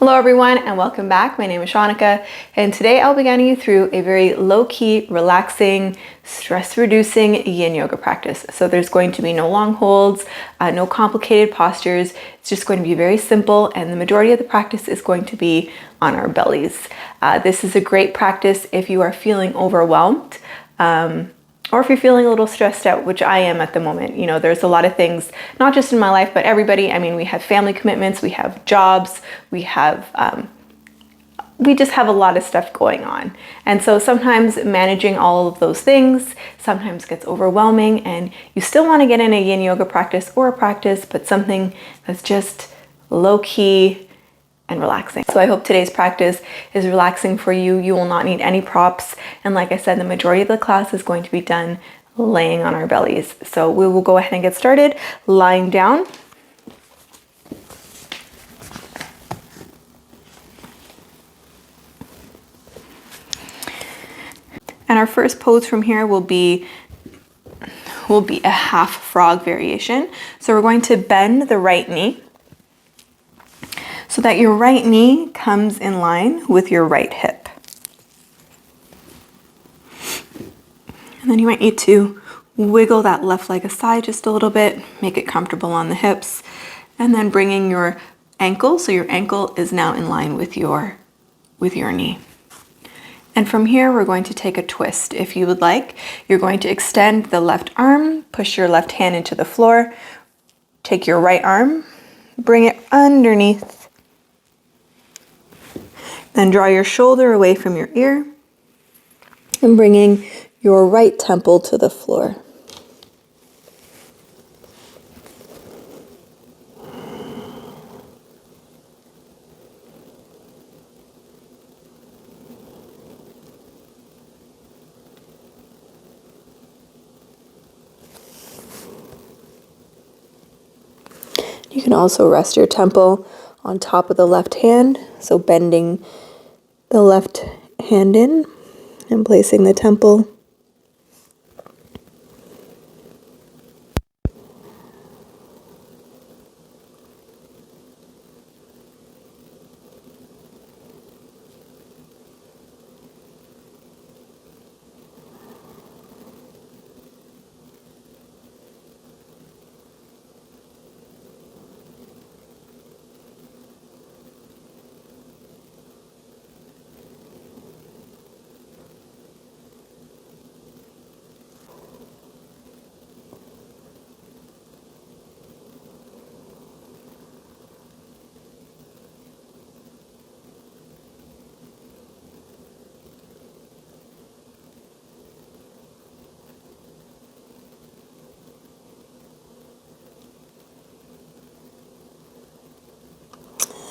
Hello everyone and welcome back. My name is Shaunneka and today I'll be guiding you through a very low-key, relaxing, stress-reducing yin yoga practice. So there's going to be no long holds, no complicated postures. It's just going to be very simple and the majority of the practice is going to be on our bellies. This is a great practice if you are feeling overwhelmed. Or if you're feeling a little stressed out, which I am at the moment. You know, there's a lot of things, not just in my life, but everybody. I mean, we have family commitments, we have jobs, we just have a lot of stuff going on. And so sometimes managing all of those things sometimes gets overwhelming and you still want to get in a yin yoga practice or a practice, but something that's just low key and relaxing. So I hope today's practice is relaxing for you. You will not need any props. And like I said, the majority of the class is going to be done laying on our bellies. So we will go ahead and get started lying down. And our first pose from here will be a half frog variation. So we're going to bend the right knee so that your right knee comes in line with your right hip. And then you might need to wiggle that left leg aside just a little bit, make it comfortable on the hips, and then bringing your ankle, so your ankle is now in line with your knee. And from here, we're going to take a twist. If you would like, you're going to extend the left arm, push your left hand into the floor, take your right arm, bring it underneath, then draw your shoulder away from your ear and bringing your right temple to the floor. You can also rest your temple on top of the left hand, so bending the left hand in and placing the temple.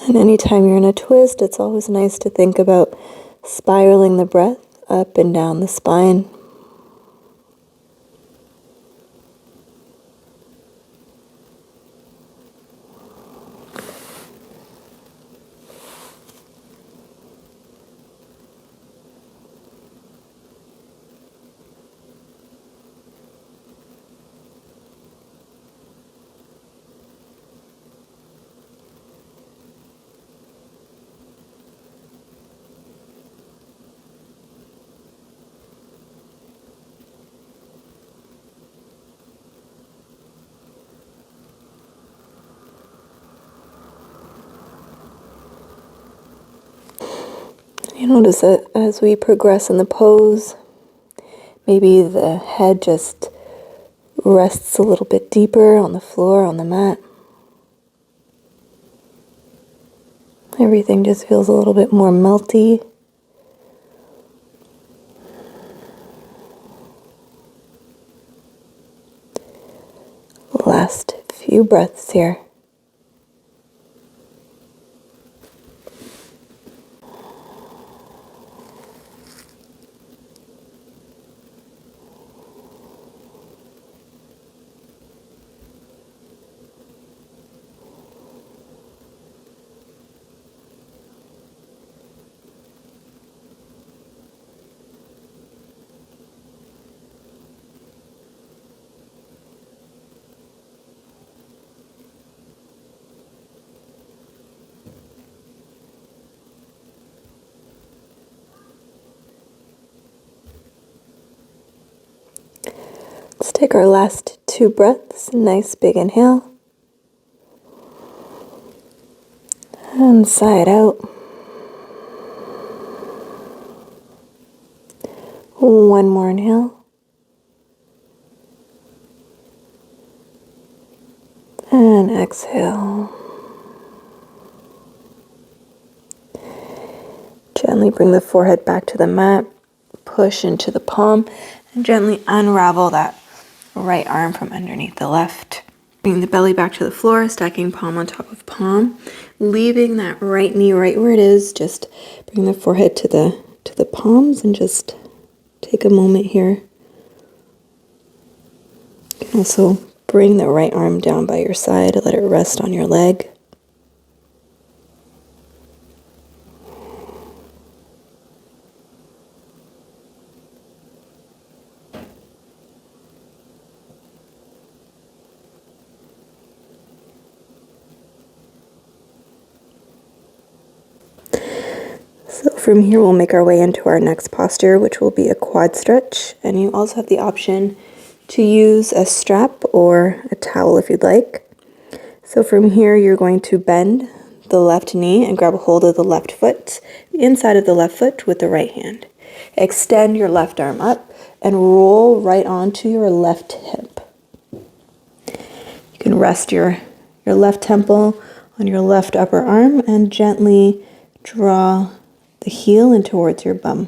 And anytime you're in a twist, it's always nice to think about spiraling the breath up and down the spine. You notice that as we progress in the pose, maybe the head just rests a little bit deeper on the floor, on the mat. Everything just feels a little bit more melty. Last few breaths here. Take our last 2 breaths. Nice big inhale. And sigh it out. One more inhale. And exhale. Gently bring the forehead back to the mat. Push into the palm and gently unravel that right arm from underneath the left. Bring the belly back to the floor, stacking palm on top of palm, leaving that right knee right where it is. Just bring the forehead to the palms and just take a moment here. You can also bring the right arm down by your side, let it rest on your leg. So from here we'll make our way into our next posture, which will be a quad stretch. And you also have the option to use a strap or a towel if you'd like. So from here you're going to bend the left knee and grab a hold of the left foot, the inside of the left foot with the right hand. Extend your left arm up and roll right onto your left hip. You can rest your left temple on your left upper arm and gently draw the heel in towards your bum.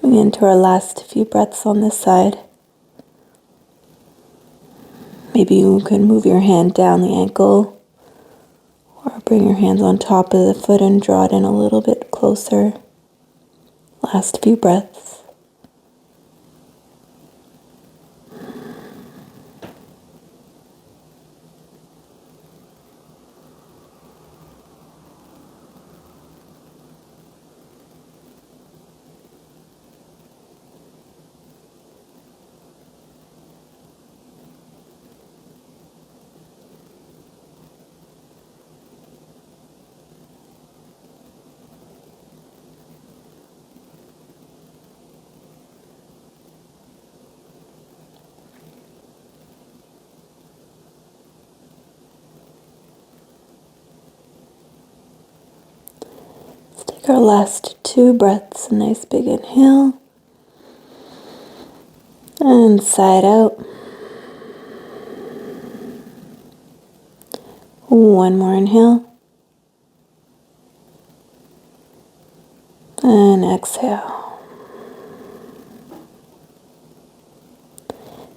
Coming into our last few breaths on this side. Maybe you can move your hand down the ankle or bring your hands on top of the foot and draw it in a little bit closer. Last few breaths. Take our last 2 breaths, a nice big inhale, and sigh it out. One more inhale, and exhale.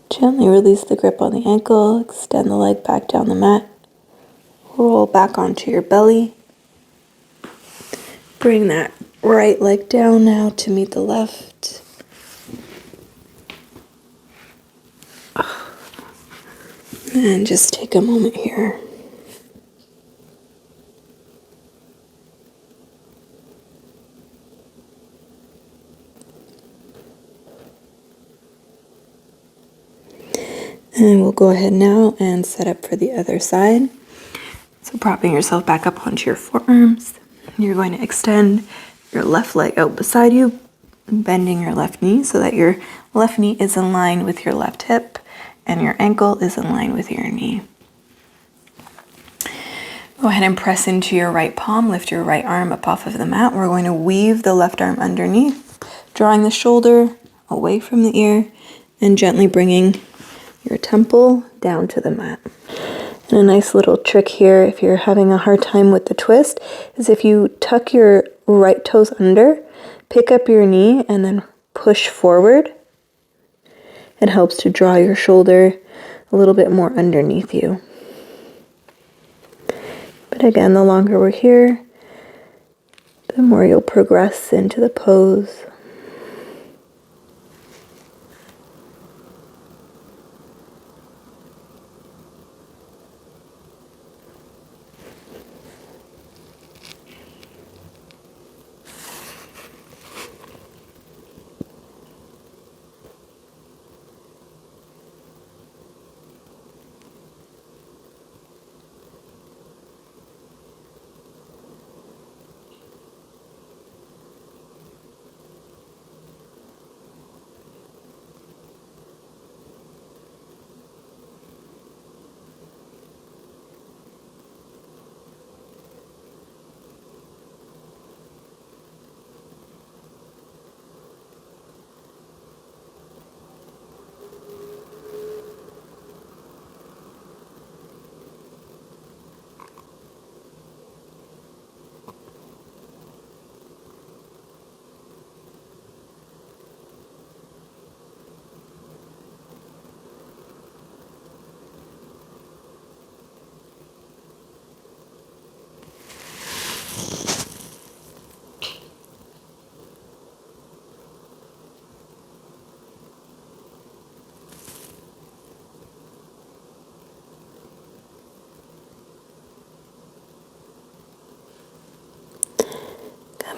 Gently release the grip on the ankle, extend the leg back down the mat, roll back onto your belly. Bring that right leg down now to meet the left. And just take a moment here. And we'll go ahead now and set up for the other side. So propping yourself back up onto your forearms. You're going to extend your left leg out beside you, bending your left knee so that your left knee is in line with your left hip and your ankle is in line with your knee. Go ahead and press into your right palm, lift your right arm up off of the mat. We're going to weave the left arm underneath, drawing the shoulder away from the ear and gently bringing your temple down to the mat. And a nice little trick here, if you're having a hard time with the twist, is if you tuck your right toes under, pick up your knee, and then push forward. It helps to draw your shoulder a little bit more underneath you. But again, the longer we're here, the more you'll progress into the pose.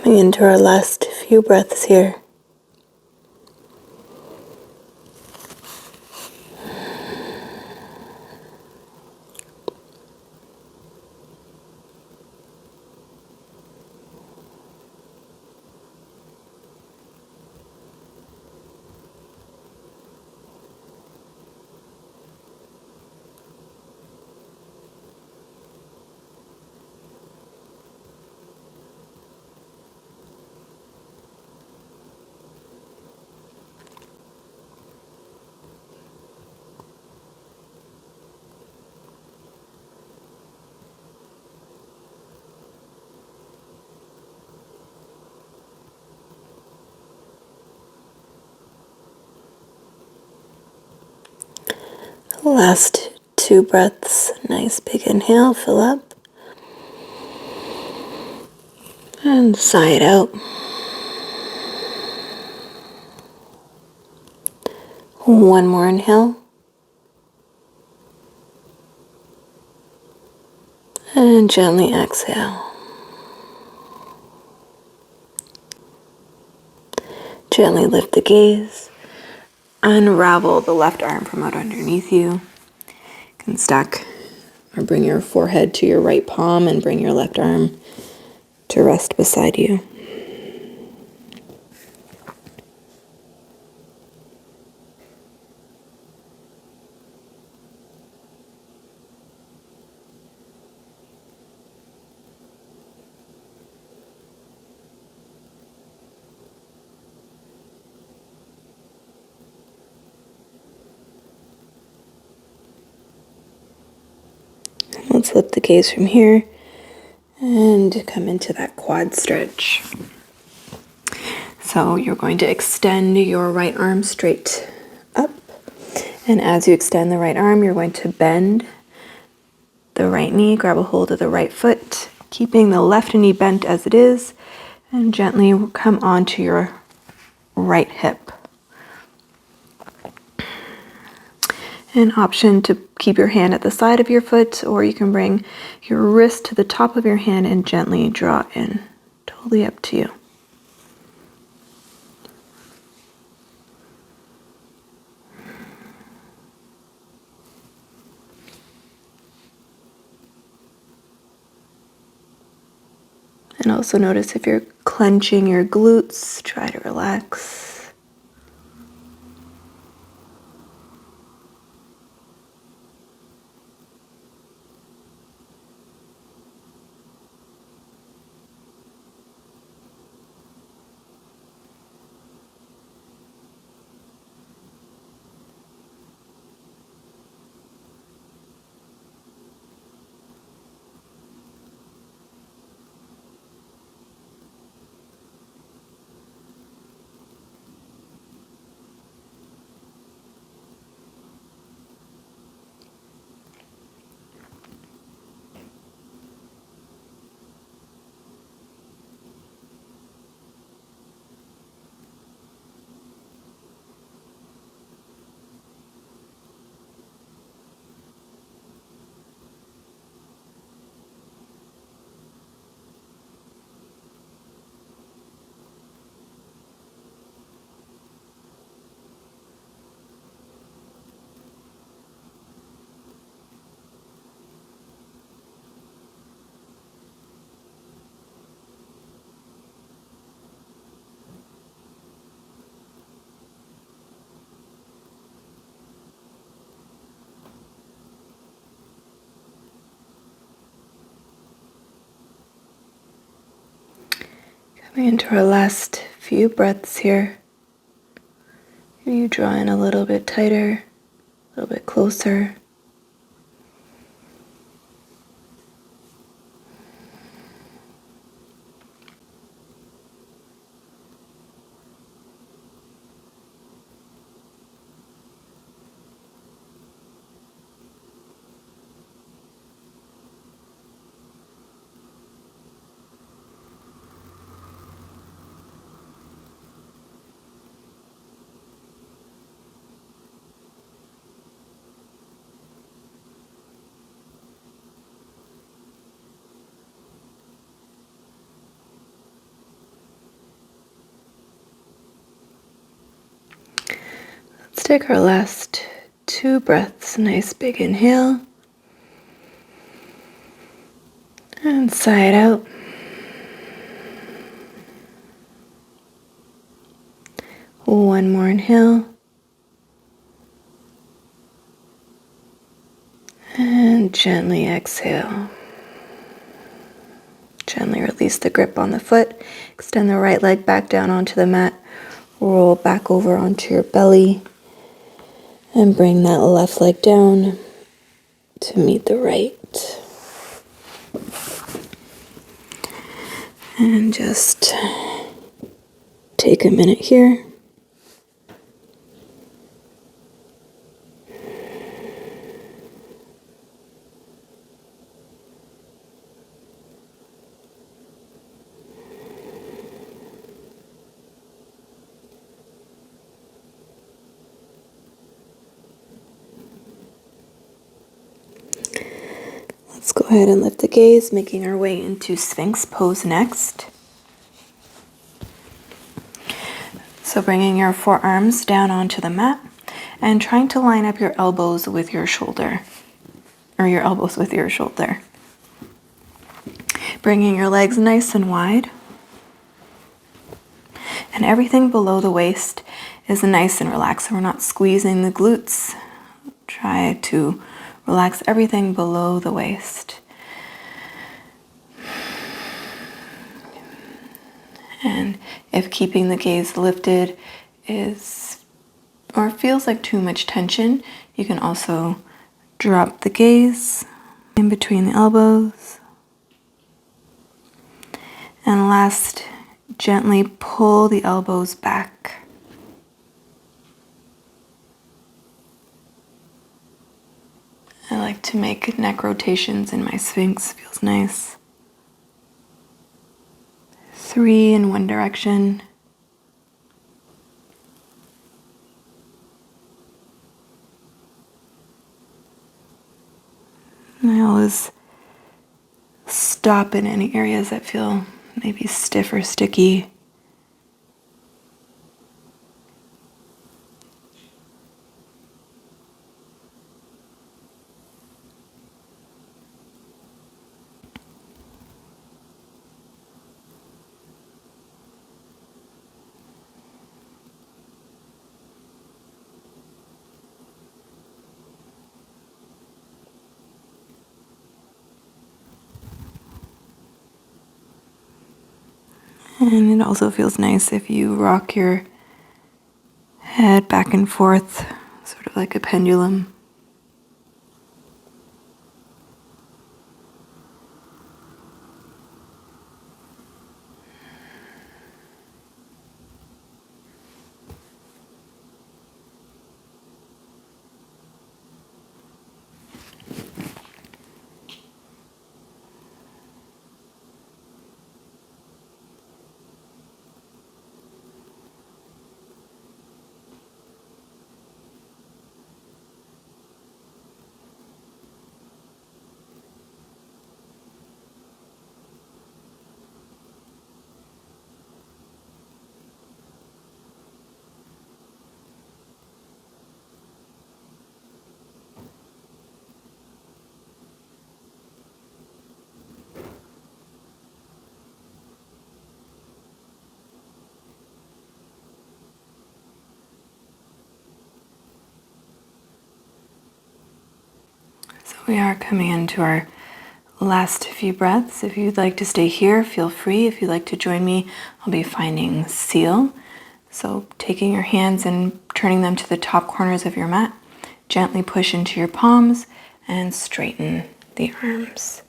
Coming into our last few breaths here. Last 2 breaths, nice big inhale, fill up, and sigh it out. One more inhale, and gently exhale. Gently lift the gaze. Unravel the left arm from out underneath you. You can stack or bring your forehead to your right palm and bring your left arm to rest beside you. Let's lift the gaze from here and come into that quad stretch. So you're going to extend your right arm straight up. And as you extend the right arm, you're going to bend the right knee, grab a hold of the right foot, keeping the left knee bent as it is, And gently come onto your right hip. An option to keep your hand at the side of your foot, or you can bring your wrist to the top of your hand and gently draw in. Totally up to you. And also notice if you're clenching your glutes, try to relax. Coming into our last few breaths here. You draw in a little bit tighter, a little bit closer. Let's take our last 2 breaths. Nice big inhale. And sigh it out. One more inhale. And gently exhale. Gently release the grip on the foot. Extend the right leg back down onto the mat. Roll back over onto your belly. And bring that left leg down to meet the right. And just take a minute here. Let's go ahead and lift the gaze, making our way into Sphinx pose next. So bringing your forearms down onto the mat and trying to line up your elbows with your shoulder, or your elbows with your shoulder. Bringing your legs nice and wide. And everything below the waist is nice and relaxed. So we're not squeezing the glutes. Try to relax everything below the waist. And if keeping the gaze lifted is or feels like too much tension, you can also drop the gaze in between the elbows. And last, gently pull the elbows back. I like to make neck rotations in my Sphinx. Feels nice. 3 in one direction. And I always stop in any areas that feel maybe stiff or sticky. And it also feels nice if you rock your head back and forth, sort of like a pendulum. So we are coming into our last few breaths. If you'd like to stay here, feel free. If you'd like to join me, I'll be finding seal. So taking your hands and turning them to the top corners of your mat, gently push into your palms and straighten the arms.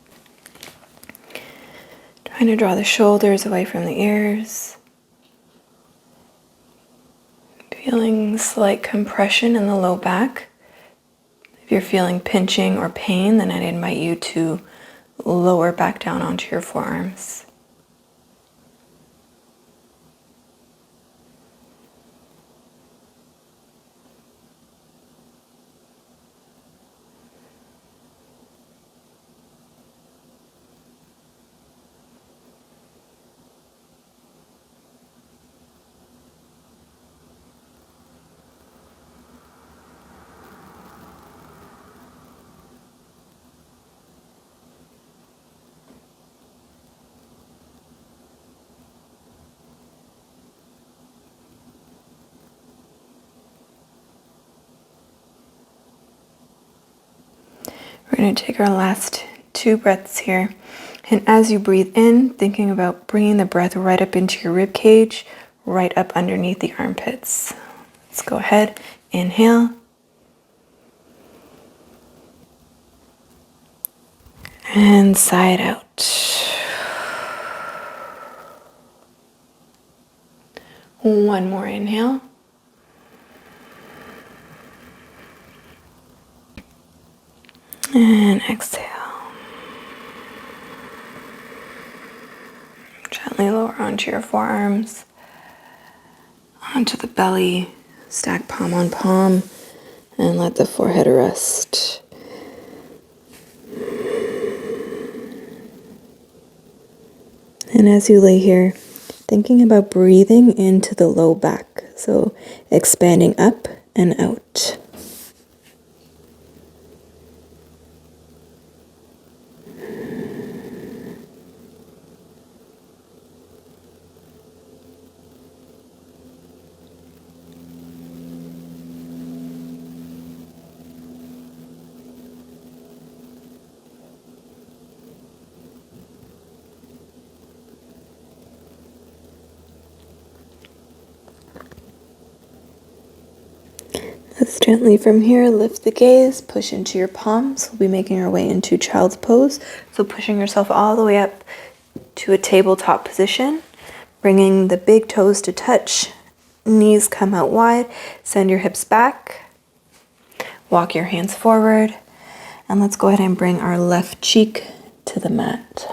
Trying to draw the shoulders away from the ears. Feeling slight compression in the low back. If you're feeling pinching or pain, then I'd invite you to lower back down onto your forearms. We're going to take our last 2 breaths here. And as you breathe in, thinking about bringing the breath right up into your rib cage, right up underneath the armpits. Let's go ahead. Inhale. And sigh it out. One more inhale. And exhale. Gently lower onto your forearms, onto the belly, stack palm on palm, and let the forehead rest. And as you lay here, thinking about breathing into the low back, so expanding up and out. Let's gently from here lift the gaze, push into your palms. We'll be making our way into child's pose. So pushing yourself all the way up to a tabletop position, bringing the big toes to touch, knees come out wide, send your hips back, walk your hands forward, and let's go ahead and bring our left cheek to the mat.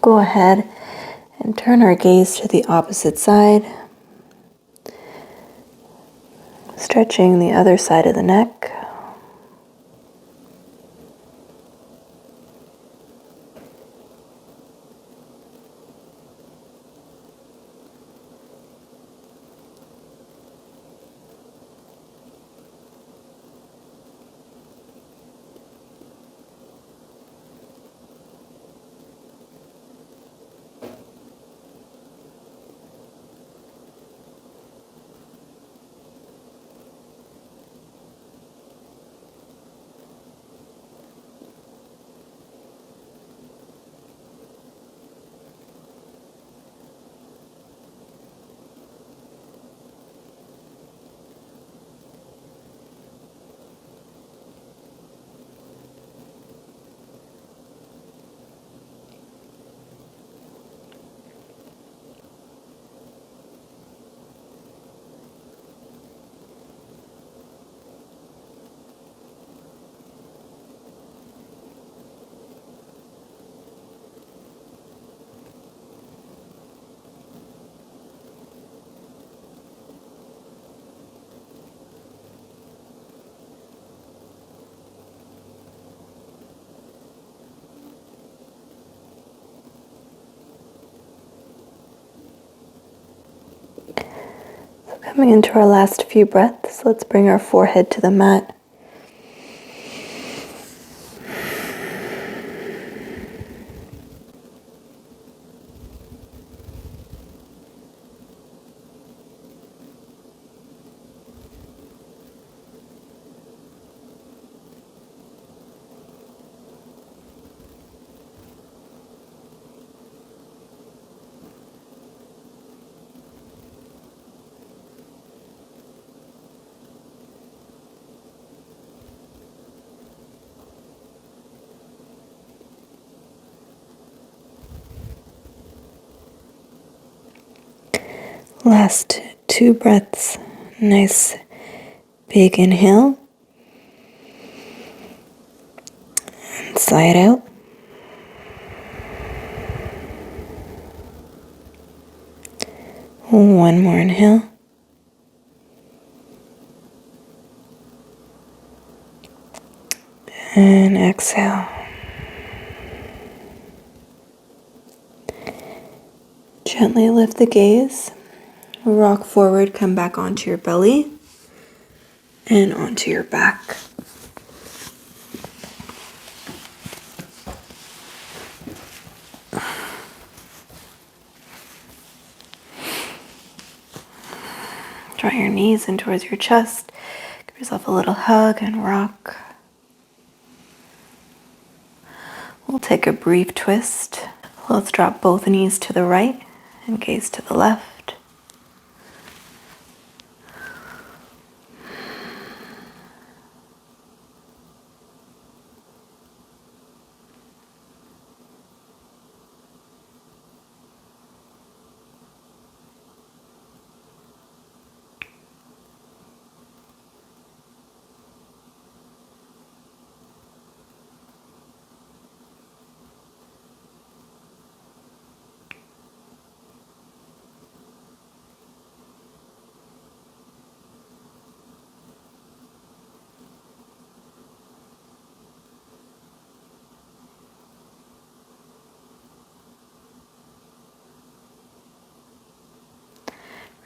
go ahead and turn our gaze to the opposite side, stretching the other side of the neck. Coming into our last few breaths, let's bring our forehead to the mat. Last 2 breaths. Nice big inhale. And sigh it out. One more inhale. And exhale. Gently lift the gaze. Rock forward, come back onto your belly and onto your back. Draw your knees in towards your chest. Give yourself a little hug and rock. We'll take a brief twist. Let's drop both knees to the right and gaze to the left.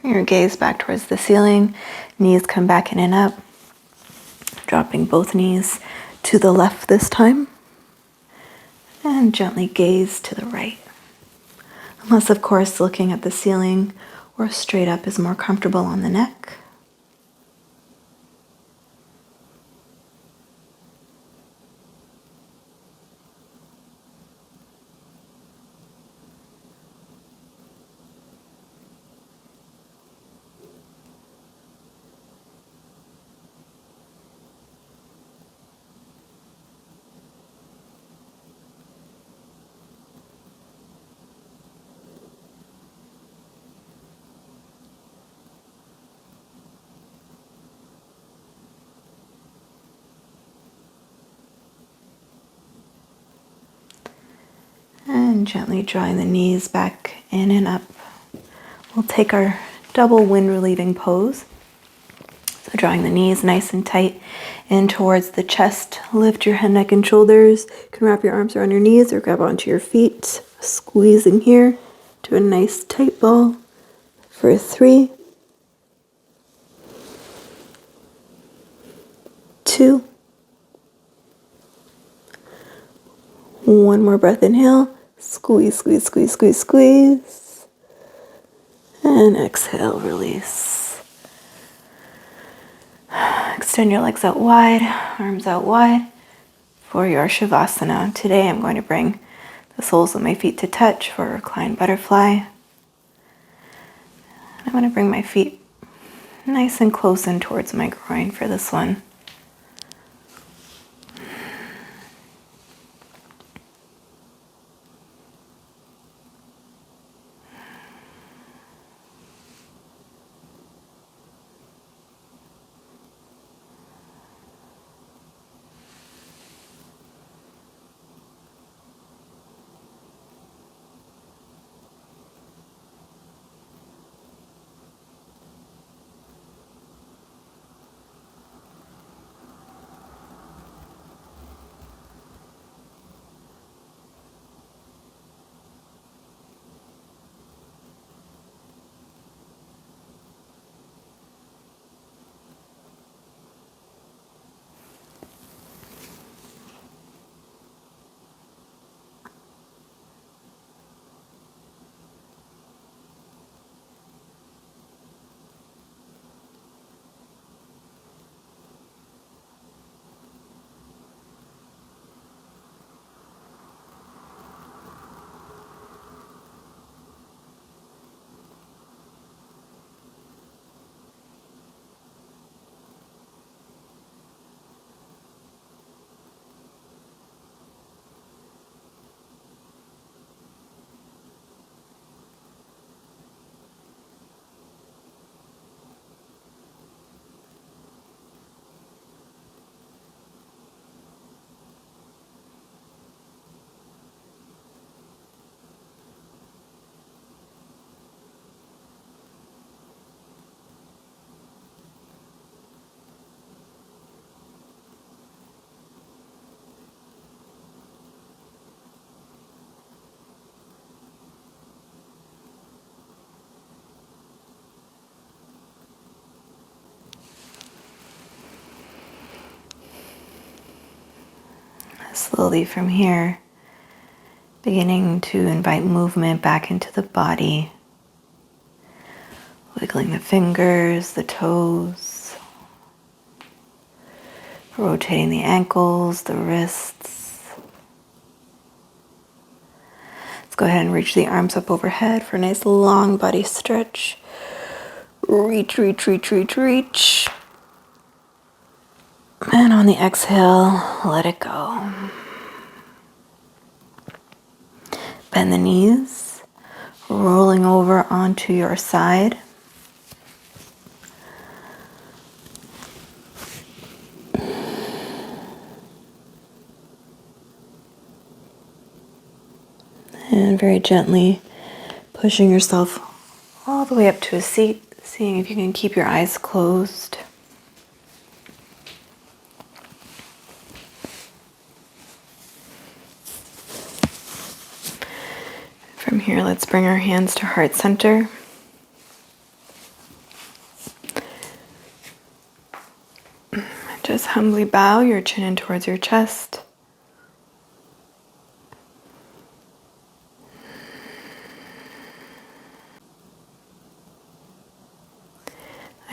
Bring your gaze back towards the ceiling. Knees come back in and up. Dropping both knees to the left this time. And gently gaze to the right. Unless, of course, looking at the ceiling or straight up is more comfortable on the neck. And gently drawing the knees back in and up. We'll take our double wind relieving pose. So drawing the knees nice and tight in towards the chest. Lift your head, neck, and shoulders. You can wrap your arms around your knees or grab onto your feet. Squeezing here to a nice tight ball for 3, 2, 1 more breath, inhale, squeeze, squeeze, squeeze, squeeze, squeeze, and exhale, release. Extend your legs out wide, arms out wide for your Shavasana. Today I'm going to bring the soles of my feet to touch for a reclined butterfly. I'm going to bring my feet nice and close in towards my groin for this one. Slowly from here, beginning to invite movement back into the body, wiggling the fingers, the toes, rotating the ankles, the wrists. Let's go ahead and reach the arms up overhead for a nice long body stretch. Reach, reach, reach, reach, reach. And on the exhale, let it go. Bend the knees, rolling over onto your side. And very gently pushing yourself all the way up to a seat, seeing if you can keep your eyes closed. From here, let's bring our hands to heart center. Just humbly bow your chin in towards your chest.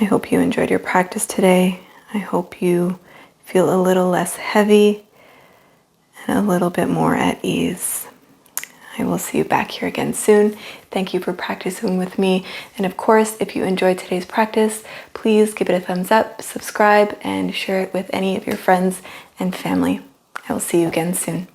I hope you enjoyed your practice today. I hope you feel a little less heavy and a little bit more at ease. I will see you back here again soon. Thank you for practicing with me. And of course, if you enjoyed today's practice, please give it a thumbs up, subscribe, and share it with any of your friends and family. I will see you again soon.